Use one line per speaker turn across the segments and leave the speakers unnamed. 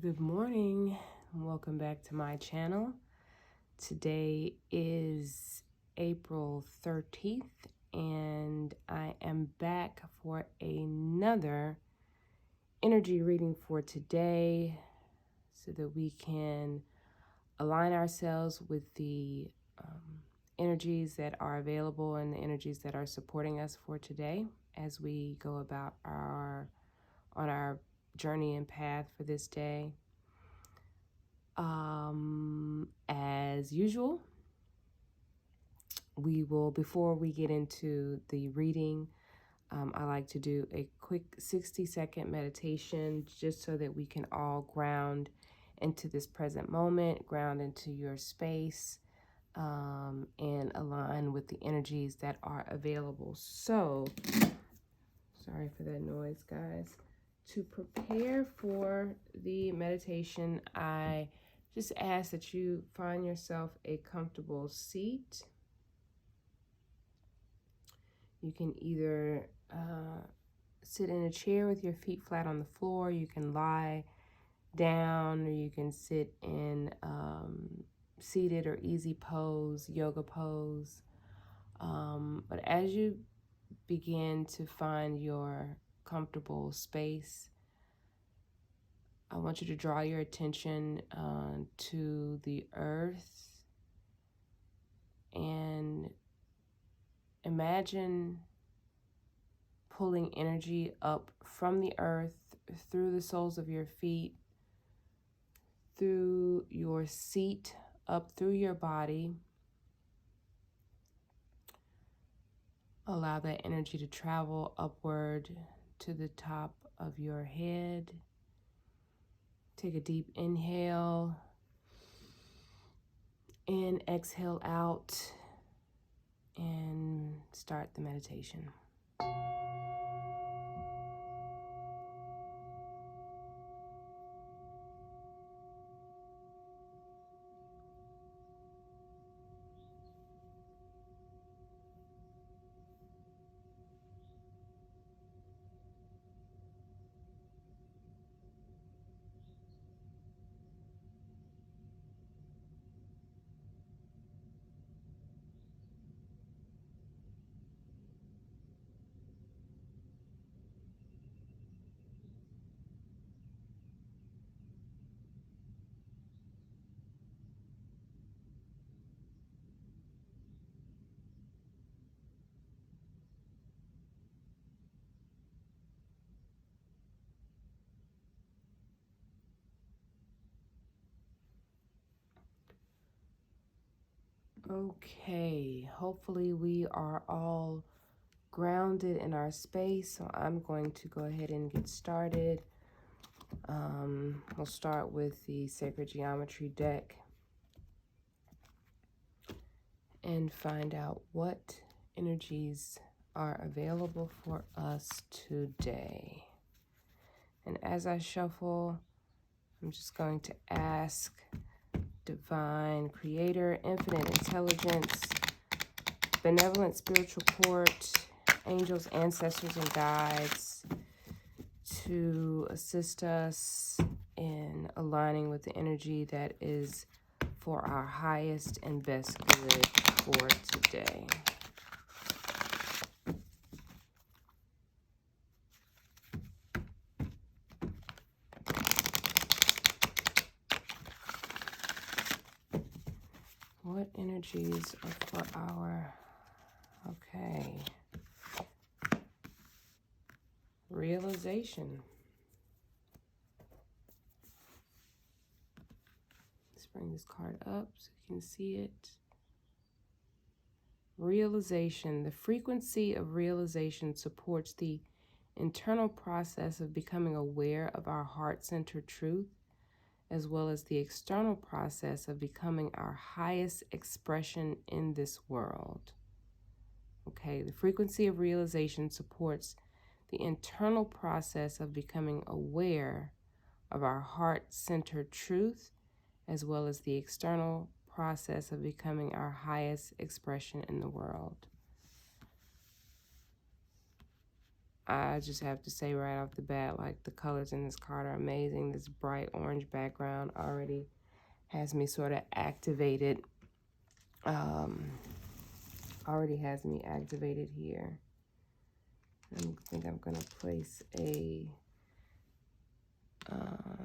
Good morning, and welcome back to my channel. Today is April 13th, and I am back for another energy reading for today so that we can align ourselves with the energies that are available and the energies that are supporting us for today as we go about on our journey and path for this day. As usual, before we get into the reading, I like to do a quick 60-second meditation just so that we can all ground into this present moment, ground into your space, and align with the energies that are available. So, sorry for that noise, guys. To prepare for the meditation, I just ask that you find yourself a comfortable seat. You can either sit in a chair with your feet flat on the floor, you can lie down, or you can sit in seated or easy pose, yoga pose. But as you begin to find your comfortable space, I want you to draw your attention to the earth and imagine pulling energy up from the earth through the soles of your feet, through your seat, up through your body. Allow that energy to travel upward to the top of your head. Take a deep inhale and exhale out and start the meditation. Okay, hopefully we are all grounded in our space, so I'm going to go ahead and get started. We'll start with the Sacred Geometry deck and find out what energies are available for us today. And as I shuffle, I'm just going to ask Divine Creator, Infinite Intelligence, Benevolent Spiritual Court, angels, ancestors, and guides to assist us in aligning with the energy that is for our highest and best good for today. What energies are for our, realization. Let's bring this card up so you can see it. Realization. The frequency of realization supports the internal process of becoming aware of our heart-centered truth, as well as the external process of becoming our highest expression in this world. Okay, the frequency of realization supports the internal process of becoming aware of our heart-centered truth, as well as the external process of becoming our highest expression in the world. I just have to say right off the bat, like, the colors in this card are amazing. This bright orange background already has me sort of activated. Already has me activated here. I think I'm going to place a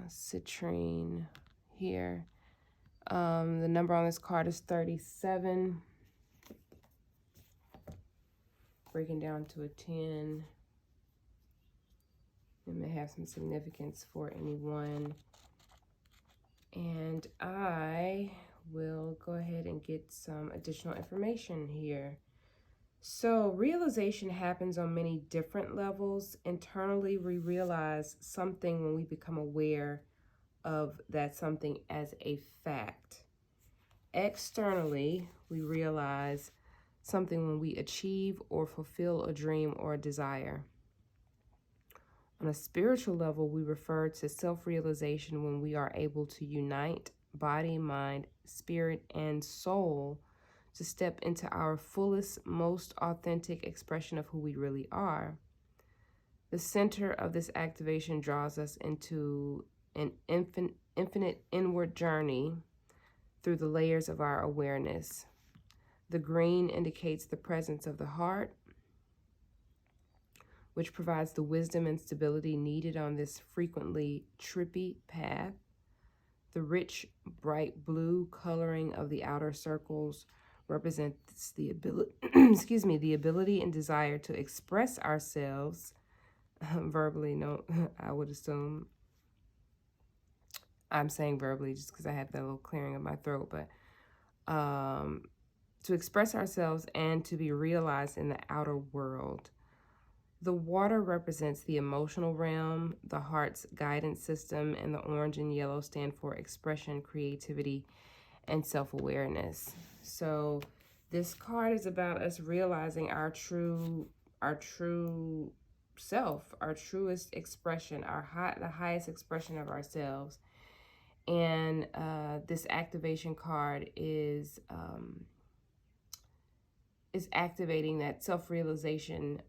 citrine here. The number on this card is 37. Breaking down to a 10. It may have some significance for anyone. And I will go ahead and get some additional information here. So realization happens on many different levels. Internally, we realize something when we become aware of that something as a fact. Externally, we realize something when we achieve or fulfill a dream or a desire. On a spiritual level, we refer to self-realization when we are able to unite body, mind, spirit, and soul to step into our fullest, most authentic expression of who we really are. The center of this activation draws us into an infinite inward journey through the layers of our awareness. The green indicates the presence of the heart, which provides the wisdom and stability needed on this frequently trippy path. The rich, bright blue coloring of the outer circles represents the ability, the ability and desire to express ourselves verbally. No, I would assume I'm saying verbally just because I have that little clearing of my throat, but to express ourselves and to be realized in the outer world. The water represents the emotional realm, the heart's guidance system, and the orange and yellow stand for expression, creativity, and self-awareness. So this card is about us realizing our true self, our truest expression, the highest expression of ourselves. And this activation card is activating that self-realization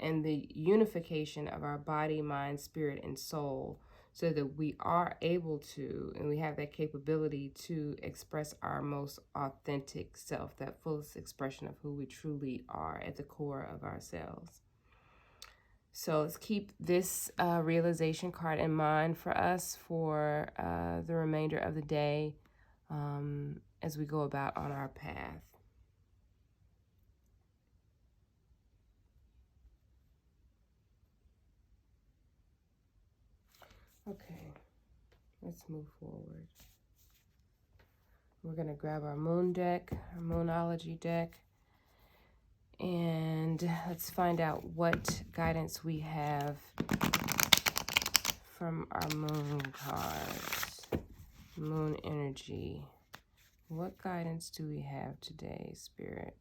and the unification of our body, mind, spirit, and soul, so that we are able to, and we have that capability to express our most authentic self, that fullest expression of who we truly are at the core of ourselves. So let's keep this realization card in mind for us for the remainder of the day as we go about on our path. Okay, let's move forward. We're going to grab our moon deck, our Monology deck, and let's find out what guidance we have from our moon cards. Moon energy. What guidance do we have today, Spirit?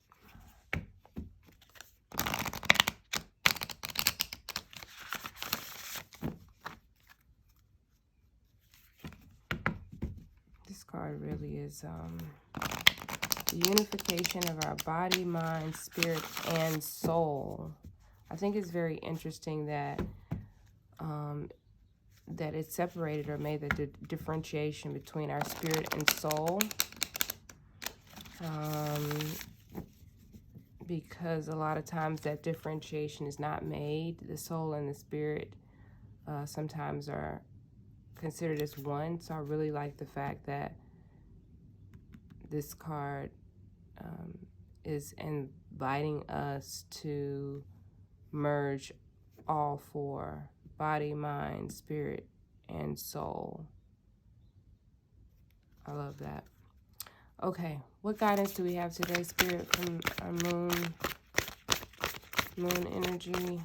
This card really is the unification of our body, mind, spirit, and soul. I think it's very interesting that that it's separated or made the differentiation between our spirit and soul. Because a lot of times that differentiation is not made. The soul and the spirit sometimes are considered as one. So I really like the fact that this card is inviting us to merge all four: body, mind, spirit, and soul. I love that. Okay, what guidance do we have today, Spirit, from our moon energy?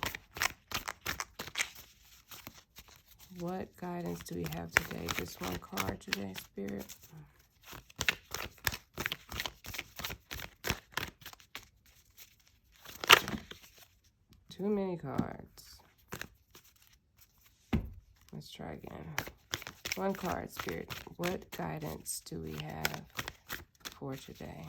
What guidance do we have today? Just one card today, Spirit. Too many cards. Let's try again. One card, Spirit. What guidance do we have for today?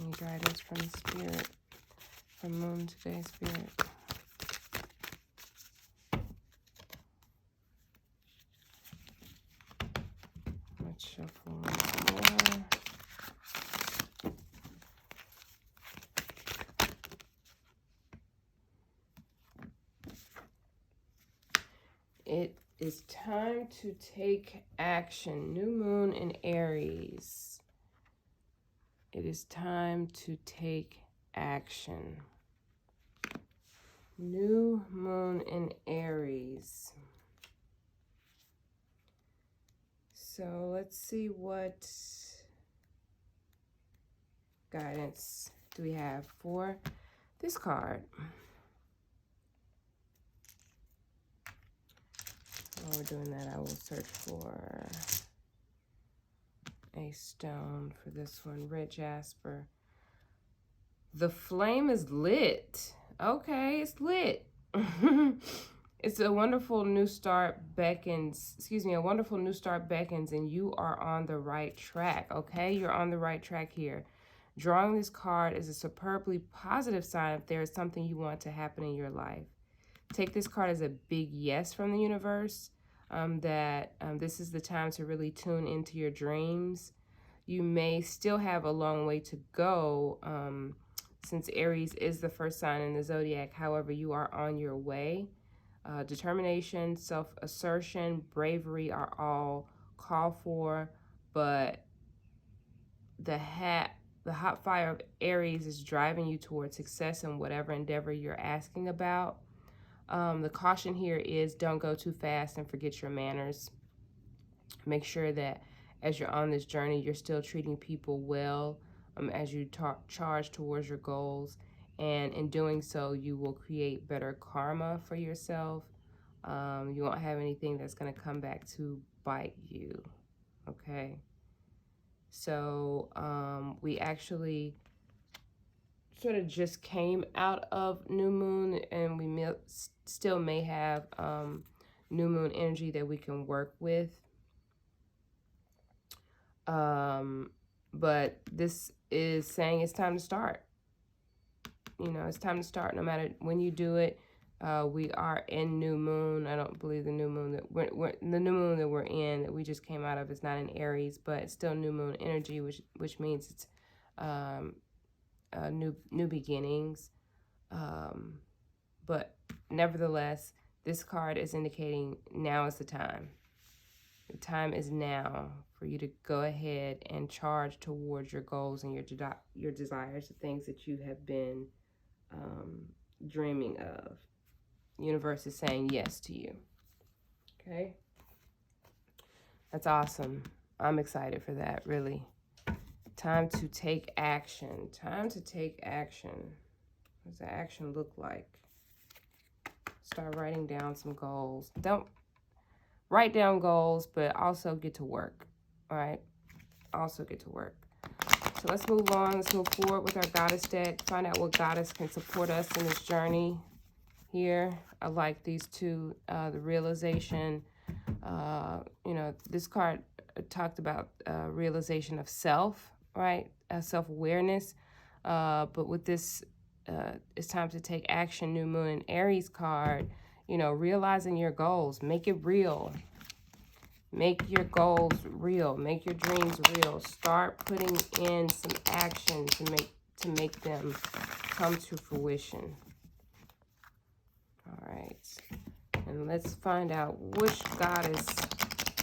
Any guidance from the Spirit, from Moon today, Spirit? Let's shuffle one more. It is time to take action. New moon in Aries. It is time to take action. New moon in Aries. So let's see what guidance do we have for this card. While we're doing that, I will search for a stone for this one. Red Jasper. The flame is lit. Okay, it's lit. It's a wonderful new start beckons, a wonderful new start beckons, and you are on the right track, okay? You're on the right track here. Drawing this card is a superbly positive sign if there is something you want to happen in your life. Take this card as a big yes from the universe, that this is the time to really tune into your dreams. You may still have a long way to go, since Aries is the first sign in the zodiac. However, you are on your way. Determination, self-assertion, bravery are all called for, but the hot fire of Aries is driving you towards success in whatever endeavor you're asking about. The caution here is don't go too fast and forget your manners. Make sure that as you're on this journey, you're still treating people well as you charge towards your goals. And in doing so, you will create better karma for yourself. You won't have anything that's going to come back to bite you, okay? So we actually sort of just came out of new moon, and we still may have new moon energy that we can work with. But this is saying it's time to start. You know, it's time to start no matter when you do it. We are in new moon. I don't believe the new moon that we're in, that we just came out of, is not in Aries, but it's still new moon energy, which means it's new beginnings. But nevertheless, this card is indicating now is the time. The time is now for you to go ahead and charge towards your goals and your desires, the things that you have been dreaming of. The universe is saying yes to you. Okay? That's awesome. I'm excited for that, really. Time to take action. Time to take action. What does the action look like? Start writing down some goals. Don't write down goals, but also get to work. All right? Also get to work. So let's move on. Let's move forward with our goddess deck. Find out what goddess can support us in this journey here. I like these two. The realization. You know, this card talked about realization of self, right? Self-awareness. But with this, it's time to take action. New Moon and Aries card. You know, realizing your goals. Make it real. Make your goals real. Make your dreams real. Start putting in some action to make them come to fruition. All right. And let's find out which goddess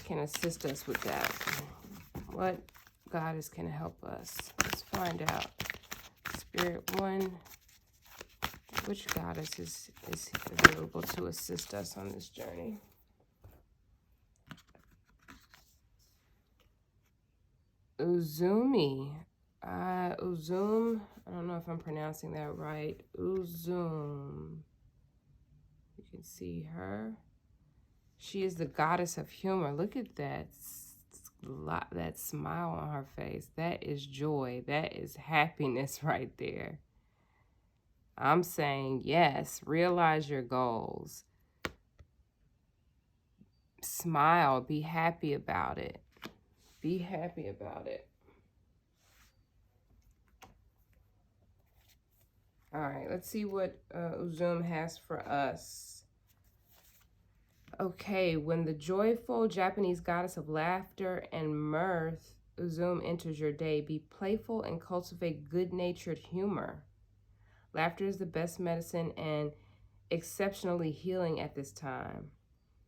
can assist us with that. What goddess can help us? Let's find out. Spirit one, which goddess is available to assist us on this journey? Uzumi. Uzum. I don't know if I'm pronouncing that right. Uzum. You can see her. She is the goddess of humor. Look at that. That smile on her face. That is joy. That is happiness right there. I'm saying yes. Realize your goals. Smile. Be happy about it. Be happy about it. All right, let's see what Uzum has for us. Okay, when the joyful Japanese goddess of laughter and mirth, Uzum, enters your day, be playful and cultivate good-natured humor. Laughter is the best medicine and exceptionally healing at this time.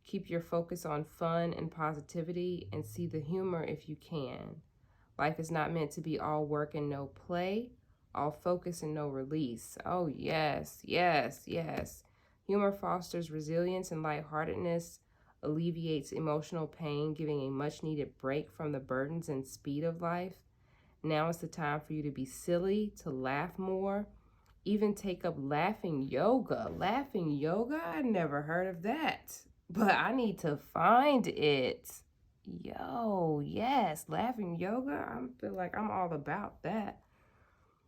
Keep your focus on fun and positivity and see the humor if you can. Life is not meant to be all work and no play, all focus and no release. Oh, yes, yes, yes. Humor fosters resilience and lightheartedness, alleviates emotional pain, giving a much needed break from the burdens and speed of life. Now is the time for you to be silly, to laugh more, even take up laughing yoga. Laughing yoga? I never heard of that, but I need to find it. Yo, yes, laughing yoga. I feel like I'm all about that.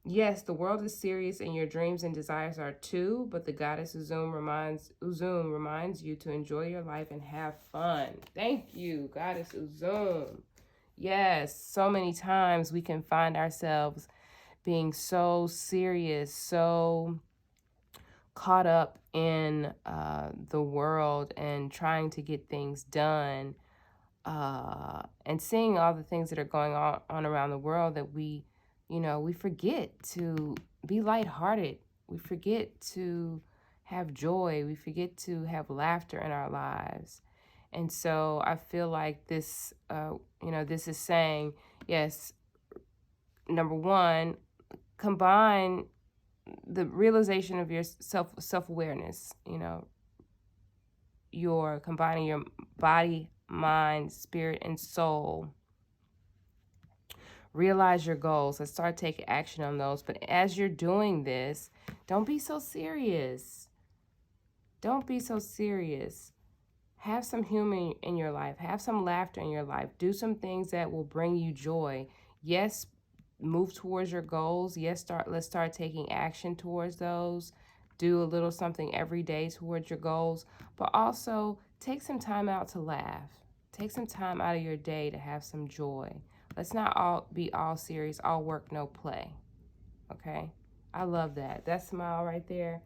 Yes, the world is serious and your dreams and desires are too, but the goddess Uzum reminds you to enjoy your life and have fun. Thank you, goddess Uzum. Yes, so many times we can find ourselves being so serious, so caught up in the world and trying to get things done, and seeing all the things that are going on around the world that we forget to be lighthearted. We forget to have joy. We forget to have laughter in our lives. And so I feel like this, this is saying, yes, number one, combine the realization of your self-awareness. You're combining your body, mind, spirit, and soul. Realize your goals and start taking action on those. But as you're doing this, don't be so serious. Don't be so serious. Have some humor in your life. Have some laughter in your life. Do some things that will bring you joy. Yes, move towards your goals. Yes, let's start taking action towards those. Do a little something every day towards your goals. But also take some time out to laugh. Take some time out of your day to have some joy. Let's not all be all serious, all work, no play. Okay? I love that. That smile right there,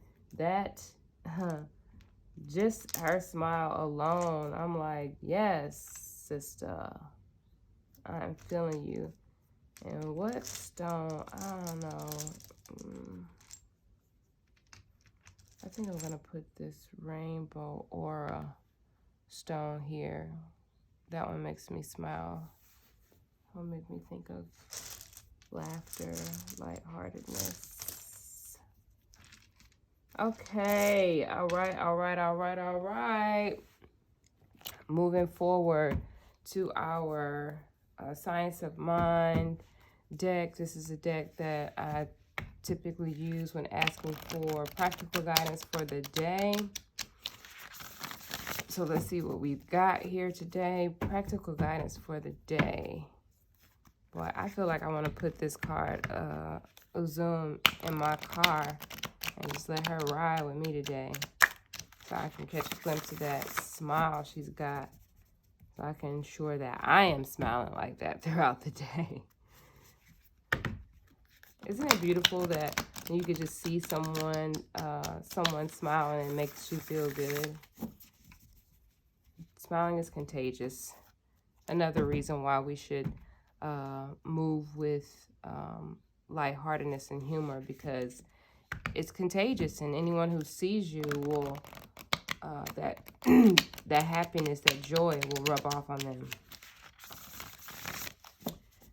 just her smile alone, I'm like, yes, sister. I'm feeling you. And what stone? I don't know. I think I'm going to put this rainbow aura stone here. That one makes me smile. It'll make me think of laughter, lightheartedness. Okay, all right. Moving forward to our Science of Mind deck. This is a deck that I typically use when asking for practical guidance for the day. So let's see what we've got here today. Practical guidance for the day. Boy, I feel like I want to put this card, Uzum, in my car and just let her ride with me today. So I can catch a glimpse of that smile she's got. So I can ensure that I am smiling like that throughout the day. Isn't it beautiful that you could just see someone smiling and it makes you feel good? Smiling is contagious. Another reason why we should move with lightheartedness and humor, because it's contagious, and anyone who sees you will that that happiness, that joy will rub off on them.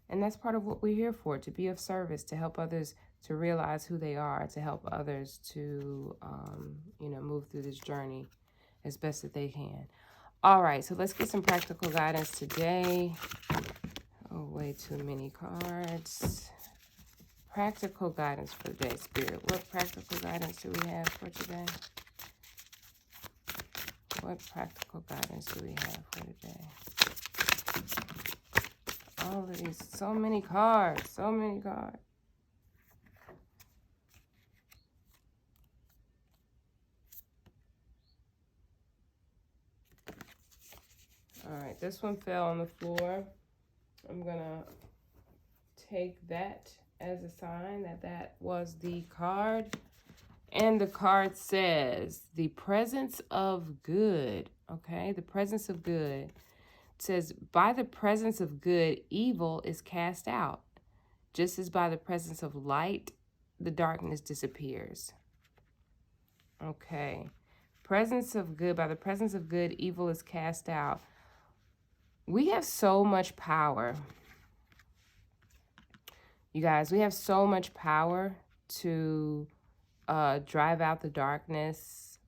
And that's part of what we're here for, to be of service, to help others to realize who they are, to help others to move through this journey as best that they can. All right, so let's get some practical guidance today. Oh, way too many cards. Practical guidance for the day, Spirit. What practical guidance do we have for today? What practical guidance do we have for today? All of these, so many cards, so many cards. All right, this one fell on the floor. I'm gonna take that as a sign that that was the card. And the card says, the presence of good. Okay, the presence of good. It says, by the presence of good, evil is cast out. Just as by the presence of light, the darkness disappears. Okay. Presence of good. By the presence of good, evil is cast out. We have so much power. You guys, we have so much power to drive out the darkness.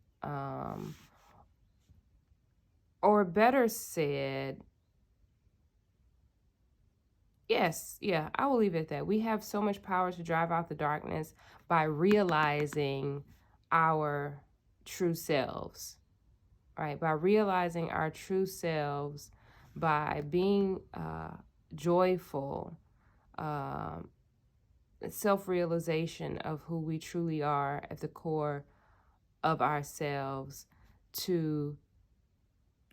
Or better said, yes, yeah, I will leave it at that. We have so much power to drive out the darkness by realizing our true selves, right? By realizing our true selves, by being joyful, self-realization of who we truly are at the core of ourselves, to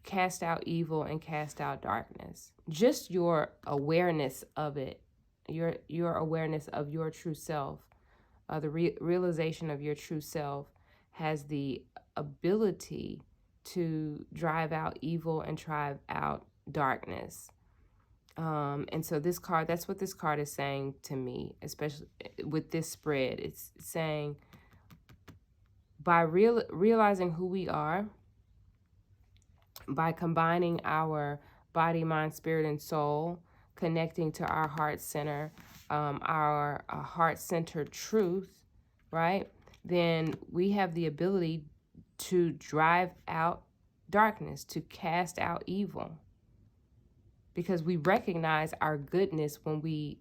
cast out evil and cast out darkness. Just your awareness of it, your awareness of your true self, the realization of your true self has the ability to drive out evil and drive out darkness. And so this card, that's what this card is saying to me, especially with this spread. It's saying by realizing who we are, by combining our body, mind, spirit, and soul, connecting to our heart center, our heart-centered truth, right? Then we have the ability to drive out darkness, to cast out evil. Because we recognize our goodness when we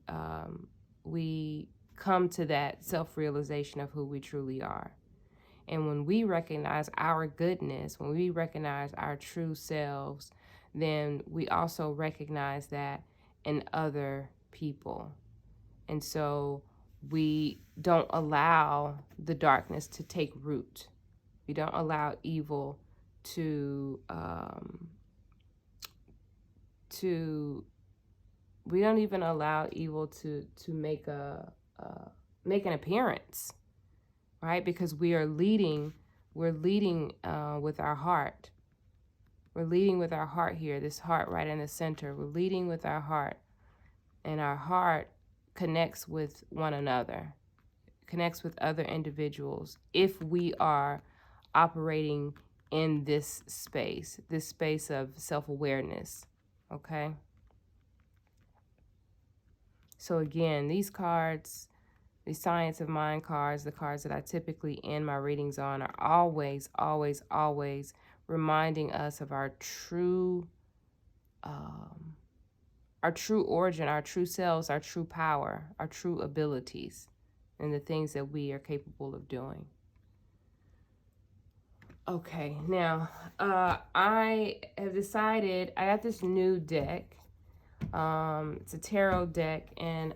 come to that self-realization of who we truly are. And when we recognize our goodness, when we recognize our true selves, then we also recognize that in other people. And so we don't allow the darkness to take root. We don't allow evil we don't even allow evil to make make an appearance, right? Because we are leading with our heart. We're leading with our heart here, this heart right in the center. We're leading with our heart, and our heart connects with one another, connects with other individuals if we are operating in this space of self-awareness, okay? So again, these cards, the Science of Mind cards, the cards that I typically end my readings on, are always, always, always reminding us of our true origin, our true selves, our true power, our true abilities, and the things that we are capable of doing. Okay, now I have decided, I got this new deck. It's a tarot deck, and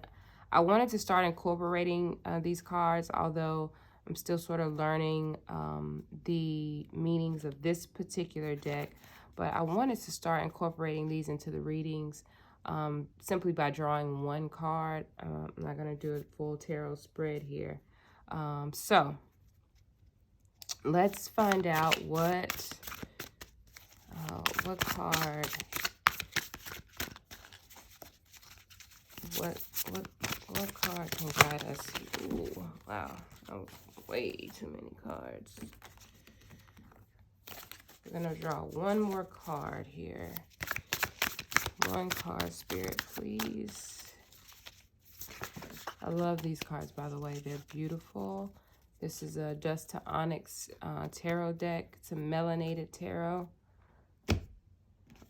I wanted to start incorporating these cards, although I'm still sort of learning the meanings of this particular deck. But I wanted to start incorporating these into the readings simply by drawing one card. I'm not going to do a full tarot spread here. So let's find out what card, what card can guide us. Ooh, wow, that was way too many cards. We're gonna draw one more card here. One card, Spirit, please. I love these cards, by the way. They're beautiful. This is a Dust to Onyx tarot deck. It's a melanated tarot.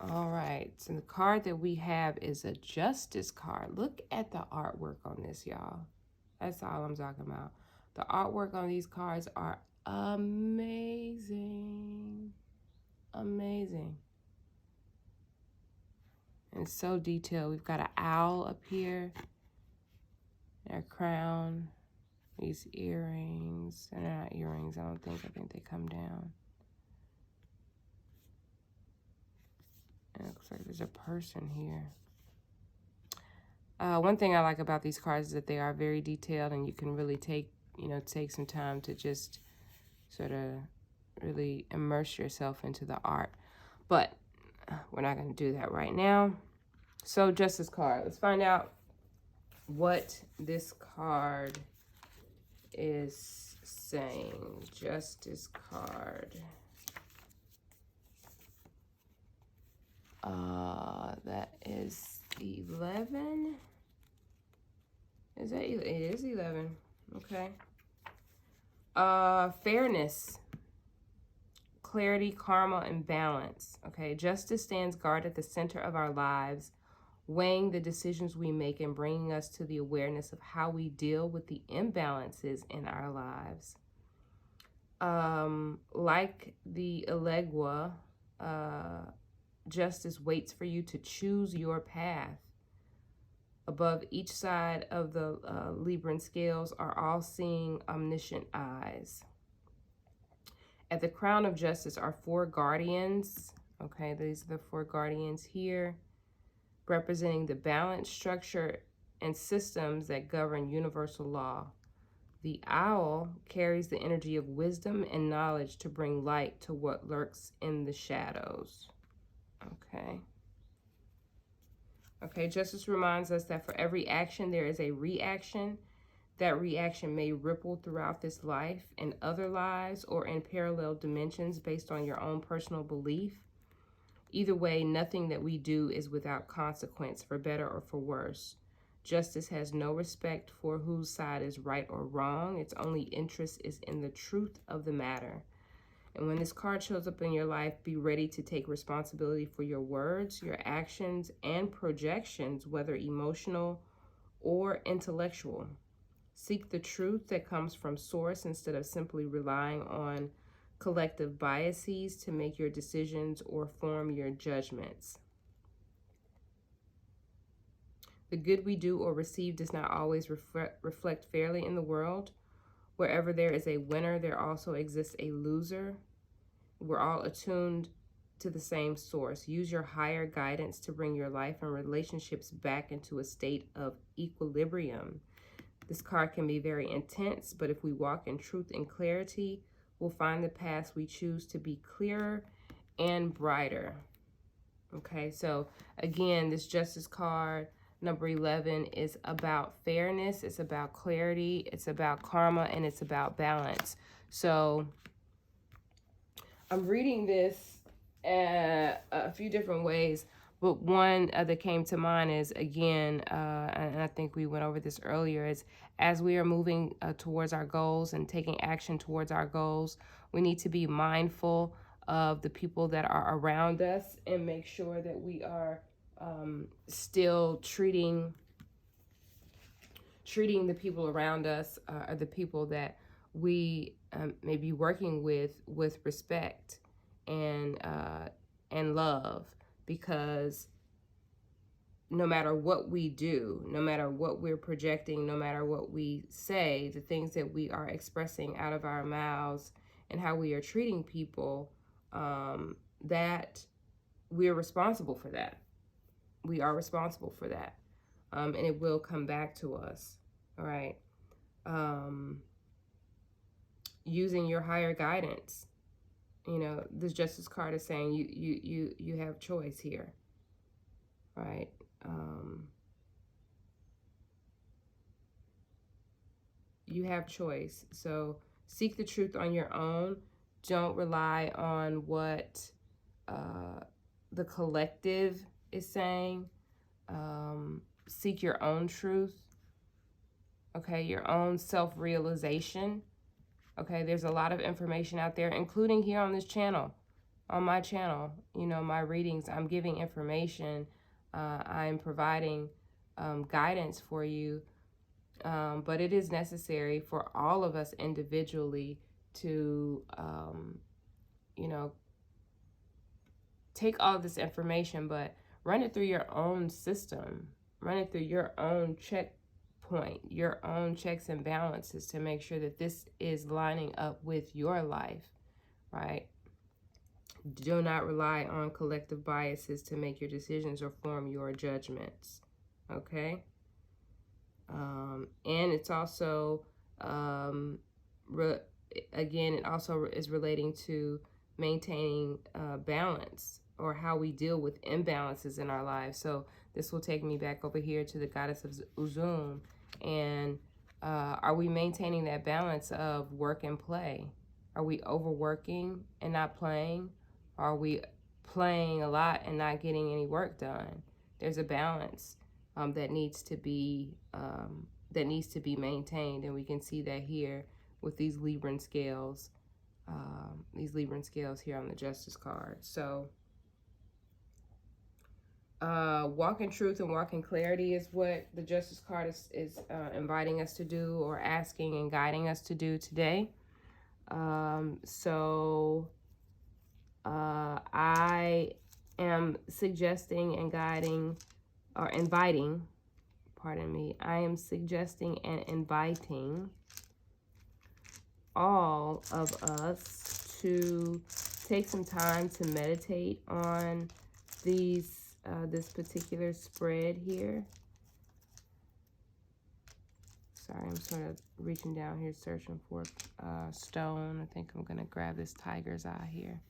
All right, so the card that we have is a Justice card. Look at the artwork on this, y'all. That's all I'm talking about. The artwork on these cards are amazing. Amazing. And it's so detailed. We've got an owl up here. Their crown. These earrings. They're not earrings, I don't think. I think they come down. It looks like there's a person here. One thing I like about these cards is that they are very detailed, and you can really take some time to just sort of really immerse yourself into the art. But we're not going to do that right now. So Justice card. Let's find out what this card is saying. Justice card. That is 11. Is that, it is 11. Okay. Fairness, clarity, karma, and balance. Okay. Justice stands guard at the center of our lives, weighing the decisions we make and bringing us to the awareness of how we deal with the imbalances in our lives. Like the Elegua, justice waits for you to choose your path. Above each side of the Libran scales are all-seeing, omniscient eyes. At the crown of justice are 4 guardians. Okay, these are the 4 guardians here, representing the balance, structure, and systems that govern universal law. The owl carries the energy of wisdom and knowledge to bring light to what lurks in the shadows. Okay. Okay, justice reminds us that for every action, there is a reaction. That reaction may ripple throughout this life and other lives or in parallel dimensions based on your own personal belief. Either way, nothing that we do is without consequence, for better or for worse. Justice has no respect for whose side is right or wrong. Its only interest is in the truth of the matter. And when this card shows up in your life, be ready to take responsibility for your words, your actions, and projections, whether emotional or intellectual. Seek the truth that comes from source instead of simply relying on collective biases to make your decisions or form your judgments. The good we do or receive does not always reflect fairly in the world. Wherever there is a winner, there also exists a loser. We're all attuned to the same source. Use your higher guidance to bring your life and relationships back into a state of equilibrium. This card can be very intense, but if we walk in truth and clarity, we'll find the paths we choose to be clearer and brighter. Okay, so again, this Justice card, number 11, is about fairness, it's about clarity, it's about karma, and it's about balance. So I'm reading this a few different ways, but one that came to mind is, again, and I think we went over this earlier, is as we are moving towards our goals and taking action towards our goals, we need to be mindful of the people that are around us and make sure that we are still treating the people around us or the people that we may be working with respect and love, because no matter what we do, no matter what we're projecting, no matter what we say, the things that we are expressing out of our mouths and how we are treating people, that we are responsible for that. We are responsible for that. And it will come back to us. All right. Using your higher guidance. You know, this Justice card is saying you have choice here. Right. You have choice. So seek the truth on your own. Don't rely on what the collective is saying. Seek your own truth. Okay, your own self-realization. Okay, there's a lot of information out there, including here on this channel, on my channel. You know, my readings, I'm giving information. I'm providing guidance for you. But it is necessary for all of us individually to, you know, take all this information, but run it through your own system. Run it through your own checkpoint, your own checks and balances to make sure that this is lining up with your life, right? Do not rely on collective biases to make your decisions or form your judgments, okay? And it's also, again, it also is relating to maintaining balance, or how we deal with imbalances in our lives. So this will take me back over here to the goddess of Uzum. And are we maintaining that balance of work and play? Are we overworking and not playing? Are we playing a lot and not getting any work done? There's a balance that needs to be maintained, and we can see that here with these Libran scales. These Libran scales here on the Justice card. So walk in truth and walk in clarity is what the Justice card is inviting us to do, or asking and guiding us to do today. I am suggesting and guiding, or inviting, pardon me, I am suggesting and inviting all of us to take some time to meditate on this particular spread here. Sorry, I'm sort of reaching down here searching for a stone. I think I'm going to grab this tiger's eye here.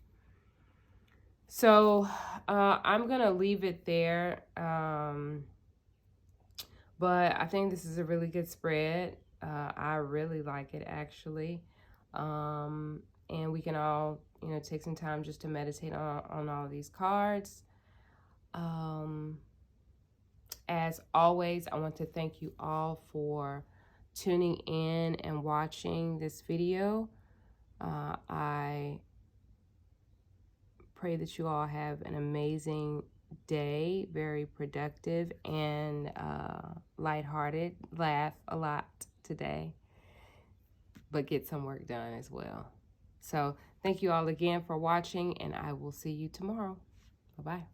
So I'm going to leave it there. But I think this is a really good spread. I really like it, actually. And we can all, take some time just to meditate on all of these cards. As always, I want to thank you all for tuning in and watching this video. I pray that you all have an amazing day, very productive and lighthearted. Laugh a lot today, but get some work done as well. So thank you all again for watching, and I will see you tomorrow. Bye-bye.